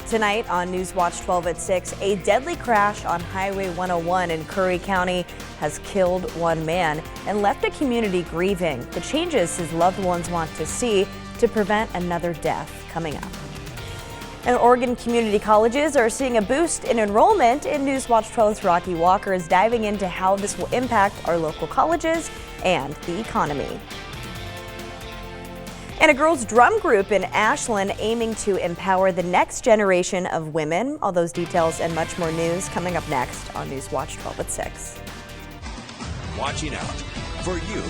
Tonight on NewsWatch 12 at 6, a deadly crash on Highway 101 in Curry County has killed one man and left the community grieving the changes his loved ones want to see to prevent another death coming up. And Oregon community colleges are seeing a boost in enrollment. In NewsWatch 12's Rocky Walker is diving into how this will impact our local colleges and the economy. And a girls' drum group in Ashland aiming to empower the next generation of women. All those details and much more news coming up next on NewsWatch 12 at 6. Watching out for you.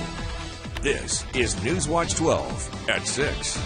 This is NewsWatch 12 at 6.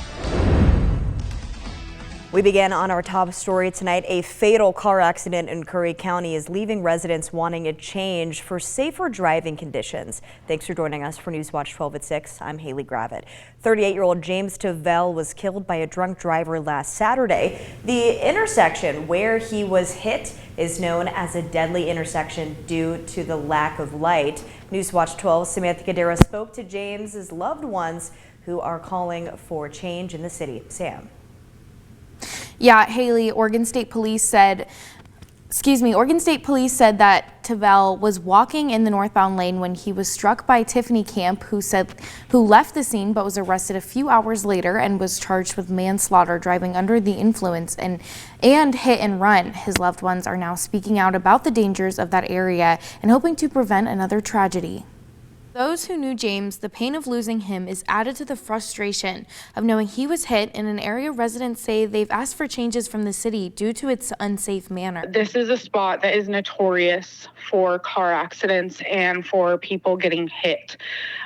We begin on our top story tonight. A fatal car accident in Curry County is leaving residents wanting a change for safer driving conditions. Thanks for joining us for NewsWatch 12 at 6. I'm Haley Gravitt. 38-year-old James Tavel was killed by a drunk driver last Saturday. The intersection where he was hit is known as a deadly intersection due to the lack of light. NewsWatch 12 Samantha Cadera spoke to James's loved ones who are calling for change in the city. Sam. Yeah, Haley, Oregon State Police said that Tavel was walking in the northbound lane when he was struck by Tiffany Camp, who left the scene but was arrested a few hours later and was charged with manslaughter, driving under the influence, and hit and run. His loved ones are now speaking out about the dangers of that area and hoping to prevent another tragedy. Those who knew James, the pain of losing him is added to the frustration of knowing he was hit in an area residents say they've asked for changes from the city due to its unsafe manner. This is a spot that is notorious for car accidents and for people getting hit.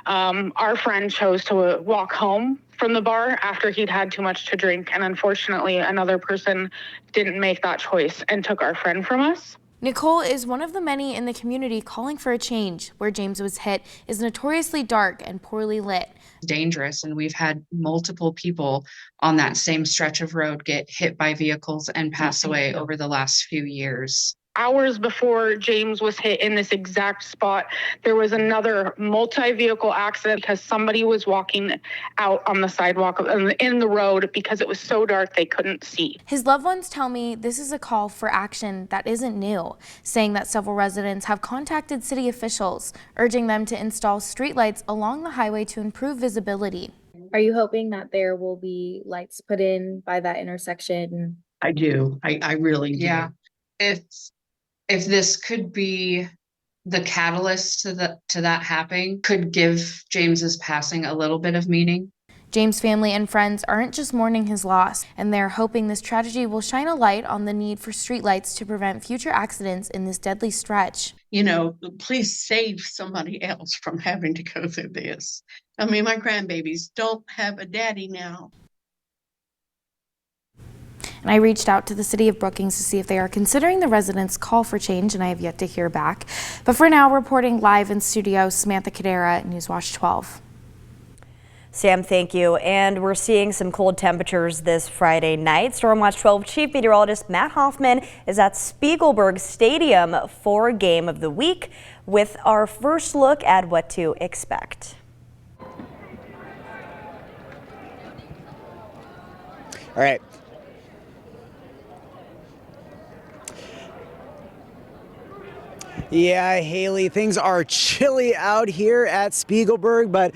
Our friend chose to walk home from the bar after he'd had too much to drink, and unfortunately another person didn't make that choice and took our friend from us. Nicole is one of the many in the community calling for a change. Where James was hit is notoriously dark and poorly lit. Dangerous, and we've had multiple people on that same stretch of road get hit by vehicles and pass away over the last few years. Hours before James was hit in this exact spot, there was another multi-vehicle accident because somebody was walking out on the sidewalk in the road because it was so dark they couldn't see. His loved ones tell me this is a call for action that isn't new, saying that several residents have contacted city officials, urging them to install streetlights along the highway to improve visibility. Are you hoping that there will be lights put in by that intersection? I do. I really do. Yeah. If this could be the catalyst to that happening, could give James's passing a little bit of meaning. James' family and friends aren't just mourning his loss, and they're hoping this tragedy will shine a light on the need for streetlights to prevent future accidents in this deadly stretch. You know, please save somebody else from having to go through this. I mean, my grandbabies don't have a daddy now. And I reached out to the city of Brookings to see if they are considering the residents' call for change, and I have yet to hear back. But for now, reporting live in studio, Samantha Cadera, NewsWatch 12. Sam, thank you. And we're seeing some cold temperatures this Friday night. Stormwatch 12 Chief Meteorologist Matt Hoffman is at Spiegelberg Stadium for Game of the Week with our first look at what to expect. All right. Yeah, Haley, things are chilly out here at Spiegelberg, but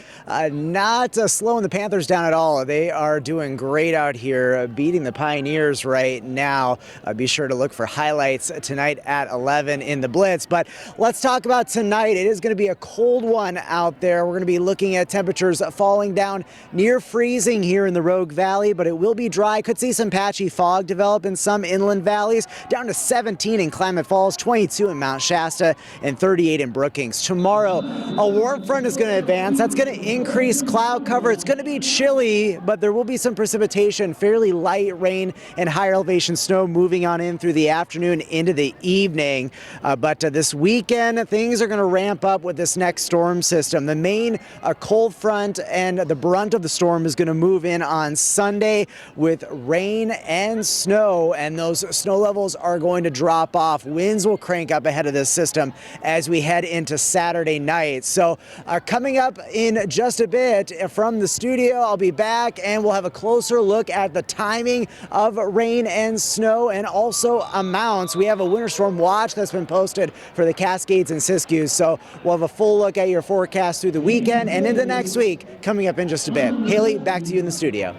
not slowing the Panthers down at all. They are doing great out here, beating the Pioneers right now. Be sure to look for highlights tonight at 11 in the Blitz. But let's talk about tonight. It is going to be a cold one out there. We're going to be looking at temperatures falling down near freezing here in the Rogue Valley, but it will be dry. Could see some patchy fog develop in some inland valleys, down to 17 in Klamath Falls, 22 in Mount Shasta, and 38 in Brookings. Tomorrow, a warm front is going to advance. That's going to increase cloud cover. It's going to be chilly, but there will be some precipitation, fairly light rain and higher elevation snow moving on in through the afternoon into the evening. But this weekend, things are going to ramp up with this next storm system. The main cold front and the brunt of the storm is going to move in on Sunday with rain and snow, and those snow levels are going to drop off. Winds will crank up ahead of this system. system as we head into Saturday night. So coming up in just a bit from the studio, I'll be back and we'll have a closer look at the timing of rain and snow and also amounts. We have a winter storm watch that's been posted for the Cascades and Siskiyous. So we'll have a full look at your forecast through the weekend and into next week coming up in just a bit. Haley, back to you in the studio.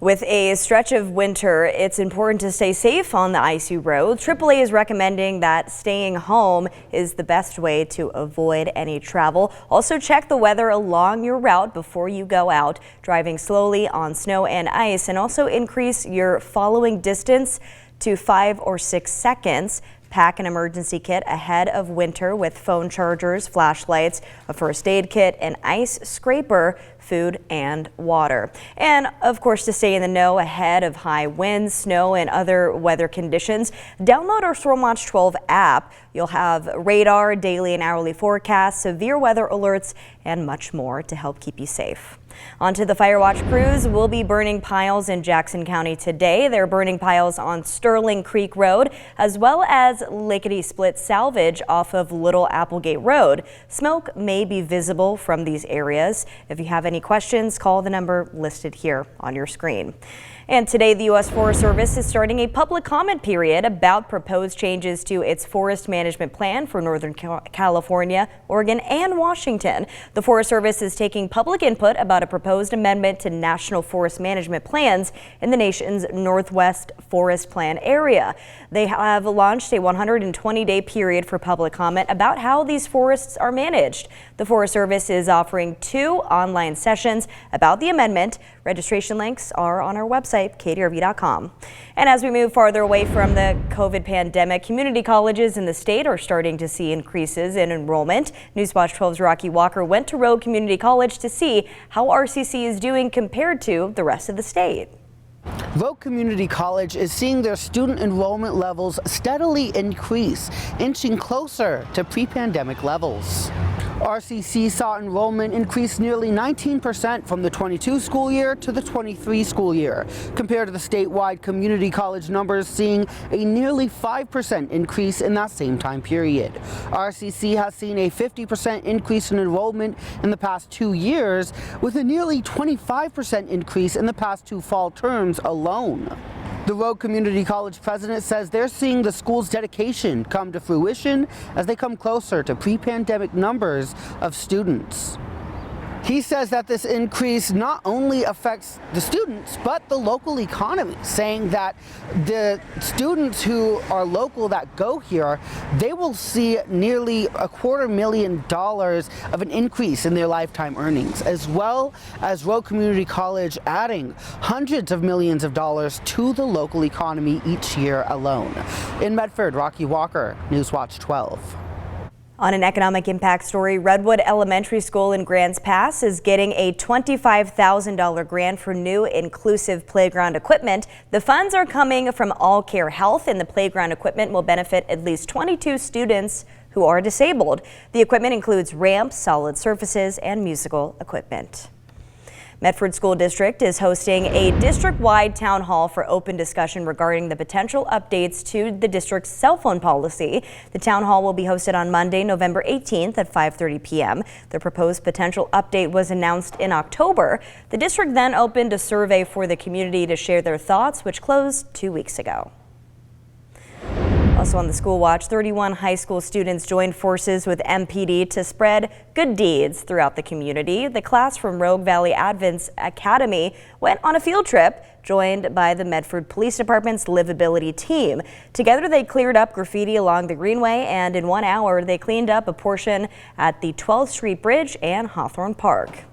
With a stretch of winter, it's important to stay safe on the icy road. AAA is recommending that staying home is the best way to avoid any travel. Also, check the weather along your route before you go out, driving slowly on snow and ice, and also increase your following distance to 5 or 6 seconds. Pack an emergency kit ahead of winter with phone chargers, flashlights, a first aid kit, an ice scraper, food and water. And of course, to stay in the know ahead of high winds, snow and other weather conditions, download our StormWatch 12 app. You'll have radar, daily and hourly forecasts, severe weather alerts, and much more to help keep you safe. Onto the Fire Watch crews. Will be burning piles in Jackson County today. They're burning piles on Sterling Creek Road as well as Lickety Split Salvage off of Little Applegate Road. Smoke may be visible from these areas. If you have any questions, call the number listed here on your screen. And today, the U.S. Forest Service is starting a public comment period about proposed changes to its forest management plan for Northern California, Oregon, and Washington. The Forest Service is taking public input about a proposed amendment to national forest management plans in the nation's Northwest Forest Plan area. They have launched a 120-day period for public comment about how these forests are managed. The Forest Service is offering 2 online sessions about the amendment. Registration links are on our website, ktrv.com. And as we move farther away from the COVID pandemic, community colleges in the state are starting to see increases in enrollment. NewsWatch 12's Rocky Walker went to Rogue Community College to see how RCC is doing compared to the rest of the state. Rogue Community College is seeing their student enrollment levels steadily increase, inching closer to pre-pandemic levels. RCC saw enrollment increase nearly 19% from the 22 school year to the 23 school year, compared to the statewide community college numbers seeing a nearly 5% increase in that same time period. RCC has seen a 50% increase in enrollment in the past 2 years, with a nearly 25% increase in the past 2 fall terms alone. The Rogue Community College president says they're seeing the school's dedication come to fruition as they come closer to pre-pandemic numbers of students. He says that this increase not only affects the students, but the local economy, saying that the students who are local that go here, they will see nearly $250,000 of an increase in their lifetime earnings, as well as Rogue Community College adding hundreds of millions of dollars to the local economy each year alone. In Medford, Rocky Walker, NewsWatch 12. On an economic impact story, Redwood Elementary School in Grants Pass is getting a $25,000 grant for new inclusive playground equipment. The funds are coming from All Care Health, and the playground equipment will benefit at least 22 students who are disabled. The equipment includes ramps, solid surfaces, and musical equipment. Medford School District is hosting a district-wide town hall for open discussion regarding the potential updates to the district's cell phone policy. The town hall will be hosted on Monday, November 18th at 5:30 p.m. The proposed potential update was announced in October. The district then opened a survey for the community to share their thoughts, which closed 2 weeks ago. Also on the School Watch, 31 high school students joined forces with MPD to spread good deeds throughout the community. The class from Rogue Valley Adventist Academy went on a field trip, joined by the Medford Police Department's livability team. Together, they cleared up graffiti along the Greenway, and in 1 hour, they cleaned up a portion at the 12th Street Bridge and Hawthorne Park.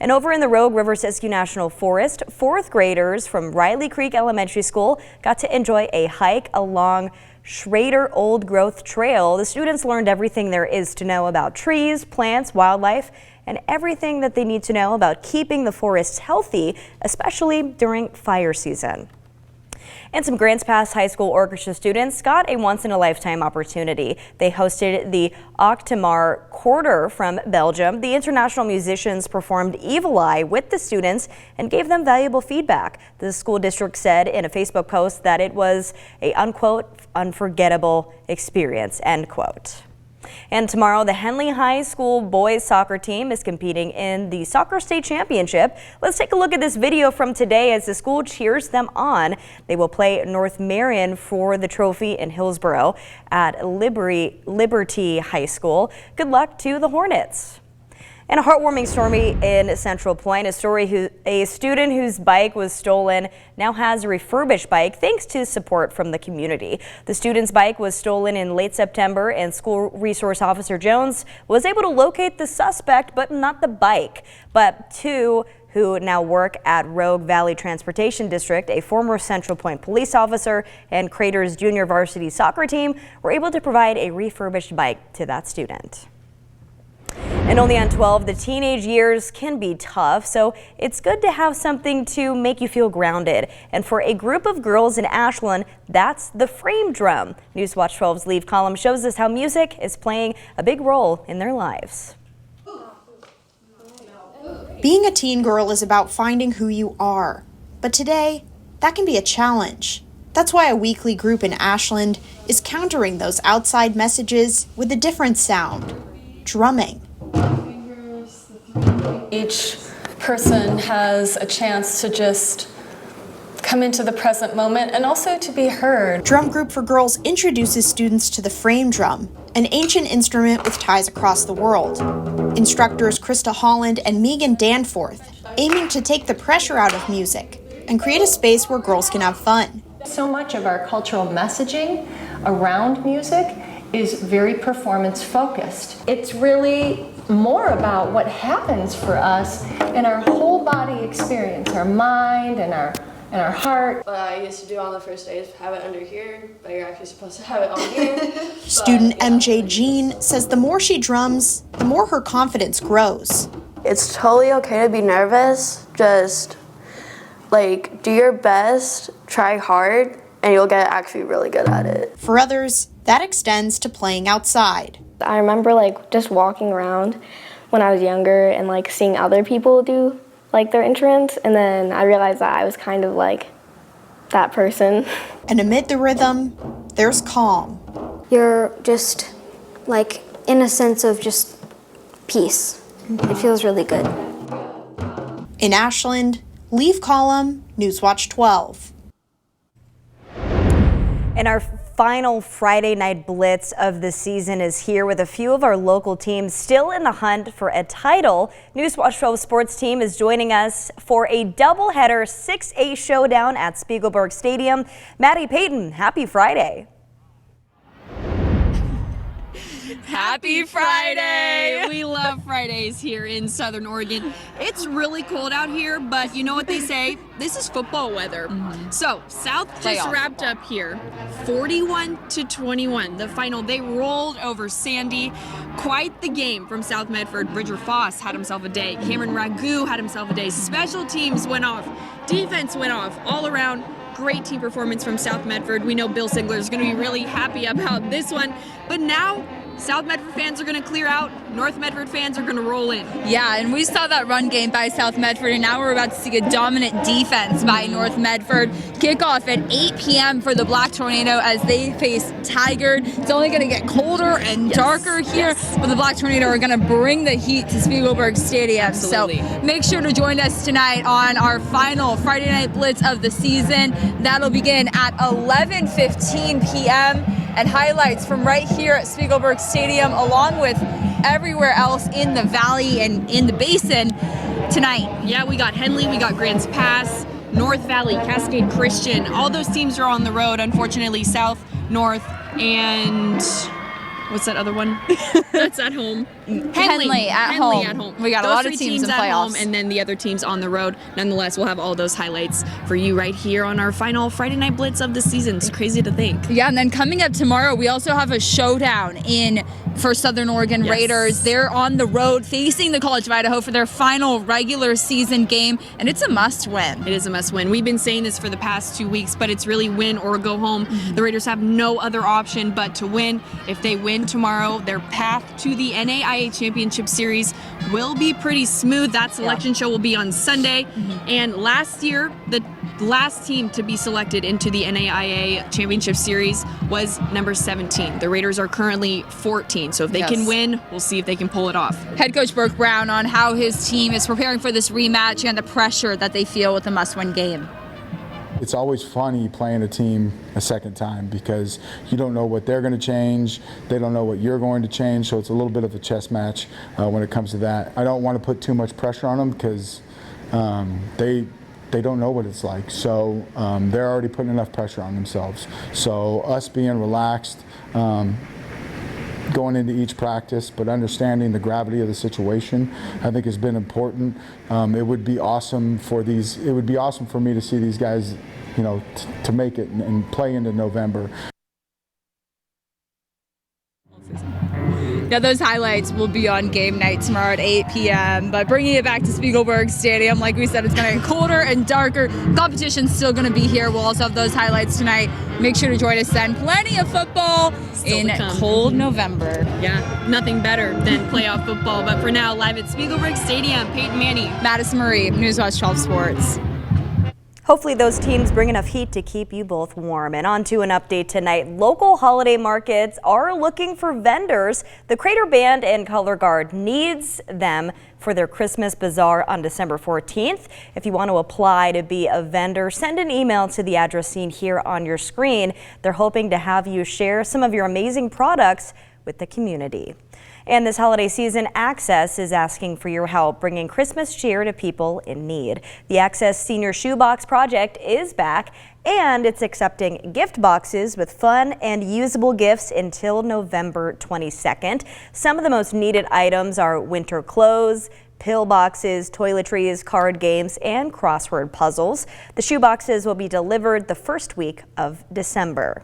And over in the Rogue River Siskiyou National Forest, 4th graders from Riley Creek Elementary School got to enjoy a hike along Schrader Old Growth Trail. The students learned everything there is to know about trees, plants, wildlife, and everything that they need to know about keeping the forests healthy, especially during fire season. And some Grants Pass High School orchestra students got a once-in-a-lifetime opportunity. They hosted the Octomar Quarter from Belgium. The international musicians performed Evil Eye with the students and gave them valuable feedback. The school district said in a Facebook post that it was a, unquote, unforgettable experience, end quote. And tomorrow, the Henley High School boys soccer team is competing in the Soccer State Championship. Let's take a look at this video from today as the school cheers them on. They will play North Marion for the trophy in Hillsborough at Liberty High School. Good luck to the Hornets. And a heartwarming story in Central Point, a student whose bike was stolen now has a refurbished bike thanks to support from the community. The student's bike was stolen in late September, and School Resource Officer Jones was able to locate the suspect, but not the bike. But two who now work at Rogue Valley Transportation District, a former Central Point police officer and Crater's junior varsity soccer team, were able to provide a refurbished bike to that student. And only on 12, the teenage years can be tough, so it's good to have something to make you feel grounded. And for a group of girls in Ashland, that's the frame drum. NewsWatch 12's Leave column shows us how music is playing a big role in their lives. Being a teen girl is about finding who you are. But today, that can be a challenge. That's why a weekly group in Ashland is countering those outside messages with a different sound: drumming. Each person has a chance to just come into the present moment and also to be heard. Drum Group for Girls introduces students to the frame drum, an ancient instrument with ties across the world. Instructors Krista Holland and Megan Danforth, aiming to take the pressure out of music and create a space where girls can have fun. So much of our cultural messaging around music is very performance focused. It's really more about what happens for us in our whole body experience, our mind and our heart. What I used to do on the first day is have it under here, but you're actually supposed to have it on here. Student MJ Jean says the more she drums, the more her confidence grows. It's totally okay to be nervous. Just do your best, try hard, and you'll get actually really good at it. For others, that extends to playing outside. I remember just walking around when I was younger and seeing other people do their instruments, and then I realized that I was kind of that person. And amid the rhythm, there's calm. You're just in a sense of just peace. It feels really good. In Ashland, Leave column, NewsWatch 12. And our final Friday night blitz of the season is here with a few of our local teams still in the hunt for a title. NewsWatch 12 sports team is joining us for a doubleheader 6A showdown at Spiegelberg Stadium. Maddie Payton, happy Friday. Happy Friday! We love Fridays here in Southern Oregon. It's really cold out here, but you know what they say? This is football weather. So, South just wrapped up here. 41-21, the final. They rolled over Sandy. Quite the game from South Medford. Bridger Foss had himself a day. Cameron Ragu had himself a day. Special teams went off. Defense went off. All around, great team performance from South Medford. We know Bill Sigler is going to be really happy about this one. But now, South Medford fans are going to clear out. North Medford fans are going to roll in. Yeah, and we saw that run game by South Medford, and now we're about to see a dominant defense by North Medford. Kickoff at 8 p.m. for the Black Tornado as they face Tigard. It's only going to get colder and darker here, but the Black Tornado are going to bring the heat to Spiegelberg Stadium. Absolutely. So make sure to join us tonight on our final Friday night blitz of the season. That'll begin at 11:15 p.m. and highlights from right here at Spiegelberg Stadium, along with everywhere else in the valley and in the basin tonight. Yeah, we got Henley, we got Grants Pass, North Valley, Cascade Christian. All those teams are on the road. Unfortunately, South, North, and what's that other one? That's at home. Henley at home. We got a Those lot of three teams in at home, playoffs. and then the other teams on the road. Nonetheless, we'll have all those highlights for you right here on our final Friday Night Blitz of the season. It's crazy to think. Yeah, and then coming up tomorrow, we also have a showdown for Southern Oregon Raiders. They're on the road facing the College of Idaho for their final regular season game, and it's a must-win. It is a must-win. We've been saying this for the past 2 weeks, but it's really win or go home. The Raiders have no other option but to win. If they win tomorrow, their path to the NAIA Championship Series will be pretty smooth. That selection show will be on Sunday. And last year, the last team to be selected into the NAIA Championship Series was number 17. The Raiders are currently 14. So if they can win, we'll see if they can pull it off. Head coach Burke Brown on how his team is preparing for this rematch and the pressure that they feel with the must-win game. It's always funny playing a team a second time because you don't know what they're going to change. They don't know what you're going to change. So it's a little bit of a chess match when it comes to that. I don't want to put too much pressure on them because they don't know what it's like. So they're already putting enough pressure on themselves. So us being relaxed, going into each practice, but understanding the gravity of the situation, I think has been important. It would be awesome for me to see these guys, to make it and play into November. Yeah, those highlights will be on game night tomorrow at 8 p.m. But bringing it back to Spiegelberg Stadium, like we said, it's going to get colder and darker. Competition's still going to be here. We'll also have those highlights tonight. Make sure to join us then. Plenty of football in cold November. Yeah, nothing better than playoff football. But for now, live at Spiegelberg Stadium, Peyton Manning, Madison Marie, NewsWatch 12 Sports. Hopefully those teams bring enough heat to keep you both warm. And on to an update tonight. Local holiday markets are looking for vendors. The Crater Band and Color Guard needs them for their Christmas Bazaar on December 14th. If you want to apply to be a vendor, send an email to the address seen here on your screen. They're hoping to have you share some of your amazing products with the community. And this holiday season, Access is asking for your help bringing Christmas cheer to people in need. The Access Senior Shoebox Project is back, and it's accepting gift boxes with fun and usable gifts until November 22nd. Some of the most needed items are winter clothes, pill boxes, toiletries, card games, and crossword puzzles. The shoeboxes will be delivered the first week of December.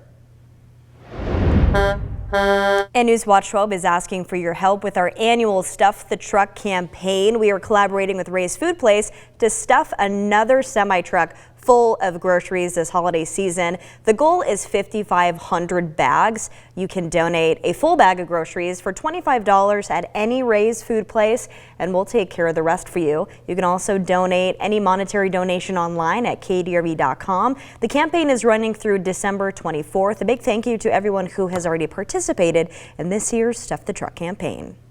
And NewsWatch 12 is asking for your help with our annual Stuff the Truck campaign. We are collaborating with Ray's Food Place to stuff another semi-truck full of groceries this holiday season. The goal is 5,500 bags. You can donate a full bag of groceries for $25 at any Ray's Food Place, and we'll take care of the rest for you. You can also donate any monetary donation online at kdrb.com. The campaign is running through December 24th. A big thank you to everyone who has already participated in this year's Stuff the Truck campaign.